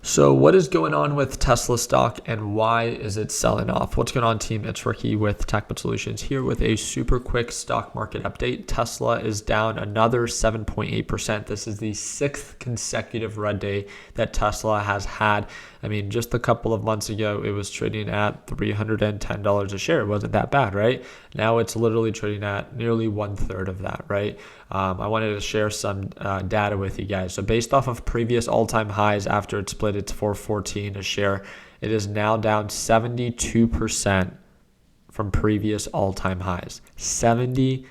So what is going on with Tesla stock and why is it selling off? What's going on, team? It's Ricky with TechBit Solutions here with a super quick stock market update. Tesla is down another 7.8%. This is the sixth consecutive red day that Tesla has had. I mean, just a couple of months ago, it was trading at $310 a share. It wasn't that bad, right? Now it's literally trading at nearly 1/3 of that, right? I wanted to share some data with you guys. So based off of previous all-time highs after it split its 414 a share, it is now down 72% from previous all-time highs. 72%.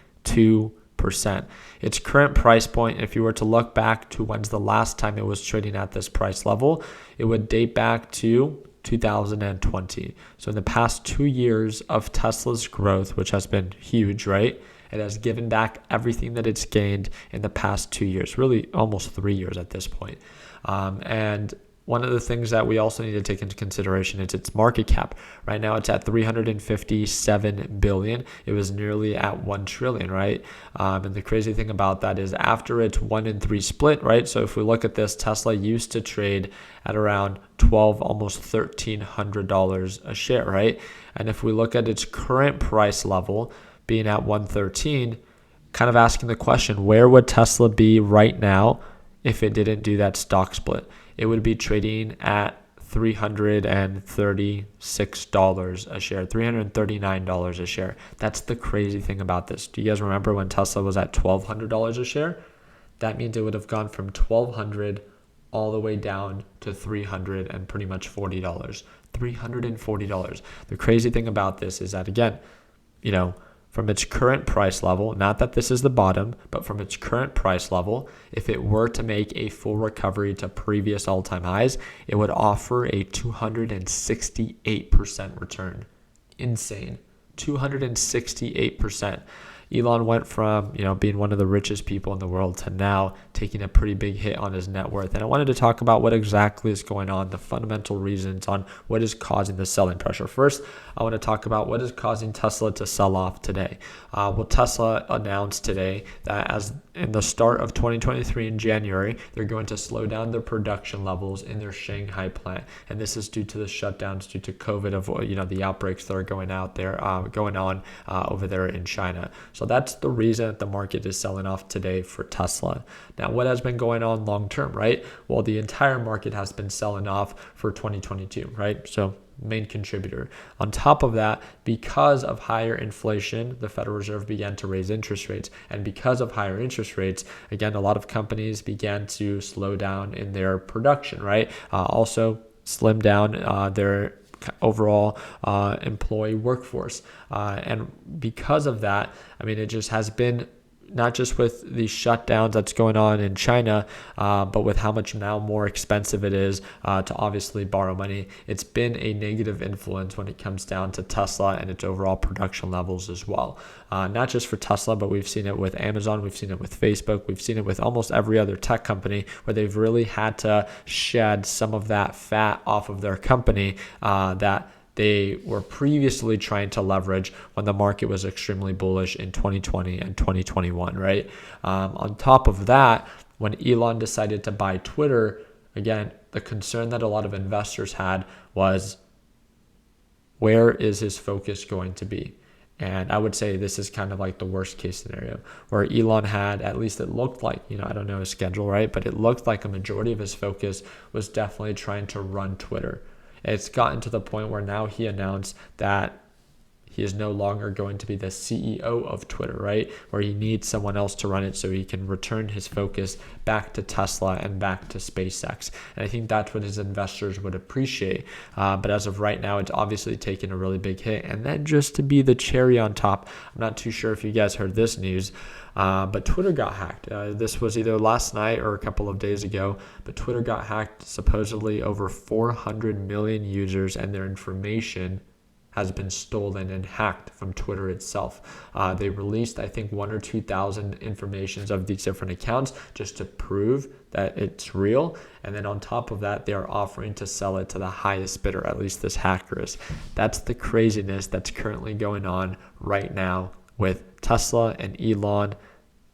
Its current price point, if you were to look back to when's the last time it was trading at this price level, it would date back to 2020. So in the past 2 years of Tesla's growth, which has been huge, right? It has given back everything that it's gained in the past 2 years, really almost 3 years at this point. And one of the things that we also need to take into consideration is its market cap. Right now it's at 357 billion. It was nearly at 1 trillion, right? And the crazy thing about that is after its 1-in-3 split, right? So if we look at this, Tesla used to trade at around $1,200, almost $1,300 a share, right? And if we look at its current price level, being at 113, kind of asking the question, where would Tesla be right now if it didn't do that stock split? It would be trading at $336 a share, $339 a share. That's the crazy thing about this. Do you guys remember when Tesla was at $1,200 a share? That means it would have gone from $1,200 all the way down to $300 and pretty much $40. $340. The crazy thing about this is that, again, from its current price level, not that this is the bottom, but from its current price level, if it were to make a full recovery to previous all-time highs, it would offer a 268% return. Insane. 268%. Elon went from, being one of the richest people in the world to now taking a pretty big hit on his net worth. And I wanted to talk about what exactly is going on, the fundamental reasons on what is causing the selling pressure. First, I want to talk about what is causing Tesla to sell off today. Tesla announced today that as in the start of 2023 in January, they're going to slow down their production levels in their Shanghai plant. And this is due to the shutdowns due to COVID of, the outbreaks that are going on over there in China. So that's the reason that the market is selling off today for Tesla. Now, what has been going on long term, right? Well, the entire market has been selling off for 2022, right? So main contributor. On top of that, because of higher inflation, the Federal Reserve began to raise interest rates. And because of higher interest rates, again, a lot of companies began to slow down in their production, right? Also slim down their overall employee workforce. And because of that, it just has been not just with the shutdowns that's going on in China, but with how much now more expensive it is to obviously borrow money. It's been a negative influence when it comes down to Tesla and its overall production levels as well. Not just for Tesla, but we've seen it with Amazon, we've seen it with Facebook, we've seen it with almost every other tech company where they've really had to shed some of that fat off of their company that they were previously trying to leverage when the market was extremely bullish in 2020 and 2021, right? On top of that, when Elon decided to buy Twitter, again, the concern that a lot of investors had was, where is his focus going to be? And I would say this is kind of like the worst case scenario where Elon had, at least it looked like, I don't know his schedule, right? But it looked like a majority of his focus was definitely trying to run Twitter. It's gotten to the point where now he announced that he is no longer going to be the CEO of Twitter, right? Where he needs someone else to run it so he can return his focus back to Tesla and back to SpaceX. And I think that's what his investors would appreciate. But as of right now, it's obviously taken a really big hit. And then just to be the cherry on top, I'm not too sure if you guys heard this news, but Twitter got hacked. This was either last night or a couple of days ago, but Twitter got hacked. Supposedly over 400 million users and their information has been stolen and hacked from Twitter itself. They released, I think, 1,000 or 2,000 informations of these different accounts just to prove that it's real. And then on top of that, they are offering to sell it to the highest bidder, at least this hacker is. That's the craziness that's currently going on right now with Tesla and Elon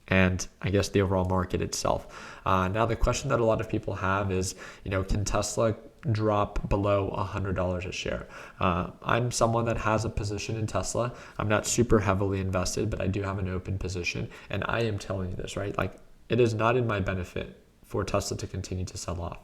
and I guess the overall market itself. Now, the question that a lot of people have is, can Tesla drop below $100 a share. I'm someone that has a position in Tesla. I'm not super heavily invested, but I do have an open position. And I am telling you this, right? Like, it is not in my benefit for Tesla to continue to sell off.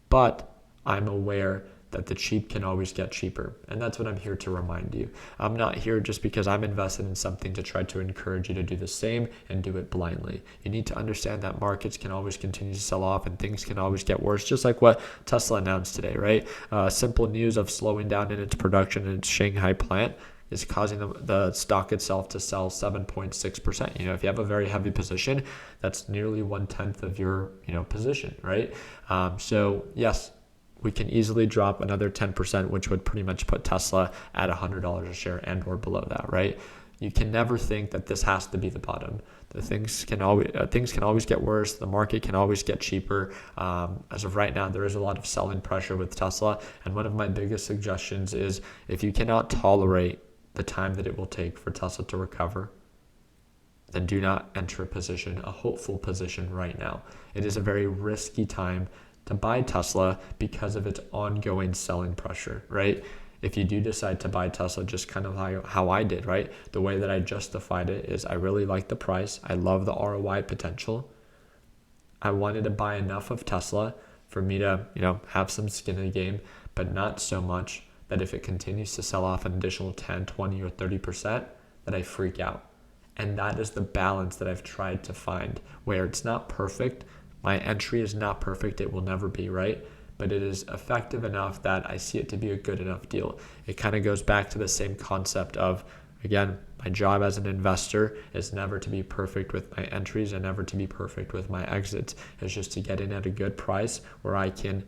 But I'm aware that the cheap can always get cheaper. And that's what I'm here to remind you. I'm not here just because I'm invested in something to try to encourage you to do the same and do it blindly. You need to understand that markets can always continue to sell off and things can always get worse, just like what Tesla announced today, right? Simple news of slowing down in its production in its Shanghai plant is causing the stock itself to sell 7.6%. If you have a very heavy position, that's nearly 1/10 of your, position, right? So yes, we can easily drop another 10%, which would pretty much put Tesla at $100 a share and or below that, right? You can never think that this has to be the bottom. Things can always get worse. The market can always get cheaper. As of right now, there is a lot of selling pressure with Tesla. And one of my biggest suggestions is if you cannot tolerate the time that it will take for Tesla to recover, then do not enter a hopeful position right now. It is a very risky time to buy Tesla because of its ongoing selling pressure, right? If you do decide to buy Tesla, just kind of how I did, right? The way that I justified it is I really like the price. I love the ROI potential. I wanted to buy enough of Tesla for me to, have some skin in the game, but not so much that if it continues to sell off an additional 10, 20, or 30%, that I freak out. And that is the balance that I've tried to find where it's not perfect. My entry is not perfect. It will never be, right? But it is effective enough that I see it to be a good enough deal. It kind of goes back to the same concept of, again, my job as an investor is never to be perfect with my entries and never to be perfect with my exits. It's just to get in at a good price where I can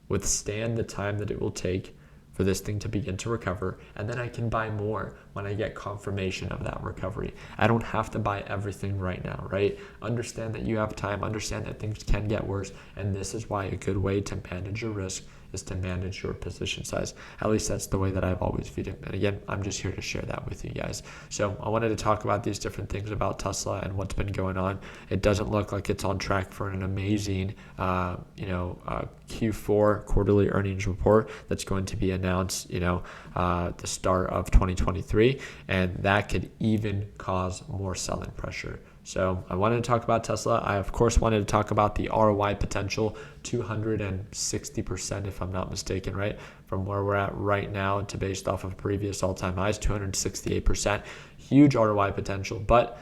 withstand the time that it will take for this thing to begin to recover, and then I can buy more when I get confirmation of that recovery. I don't have to buy everything right now, right? Understand that you have time, understand that things can get worse, and this is why a good way to manage your risk is to manage your position size. At least that's the way that I've always viewed it. And again, I'm just here to share that with you guys. So I wanted to talk about these different things about Tesla and what's been going on. It doesn't look like it's on track for an amazing, Q4 quarterly earnings report that's going to be announced, the start of 2023, and that could even cause more selling pressure. So I wanted to talk about Tesla. I, of course, wanted to talk about the ROI potential, 260%, if I'm not mistaken, right? From where we're at right now to based off of previous all-time highs, 268%. Huge ROI potential, but,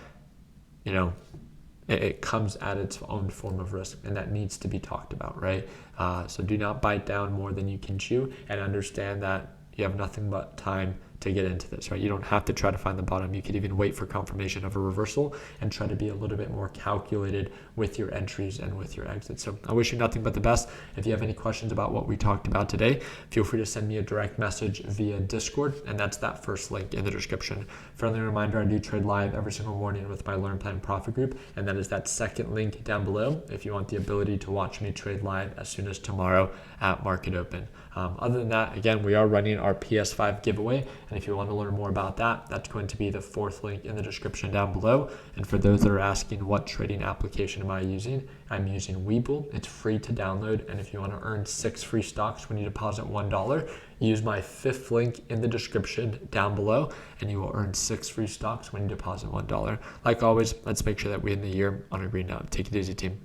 it comes at its own form of risk, and that needs to be talked about, right? So do not bite down more than you can chew, and understand that you have nothing but time to get into this, right? You don't have to try to find the bottom. You could even wait for confirmation of a reversal and try to be a little bit more calculated with your entries and with your exits. So I wish you nothing but the best. If you have any questions about what we talked about today, feel free to send me a direct message via Discord, and that's that first link in the description. Friendly reminder, I do trade live every single morning with my Learn Plan Profit group, and that is that second link down below if you want the ability to watch me trade live as soon as tomorrow at market open. Other than that, again, we are running our PS5 giveaway, and if you want to learn more about that, that's going to be the fourth link in the description down below. And for those that are asking what trading application am I using, I'm using Webull. It's free to download, and if you want to earn 6 free stocks when you deposit $1, use my fifth link in the description down below, and you will earn 6 free stocks when you deposit $1. Like always, let's make sure that we end the year on a green note. Take it easy, team.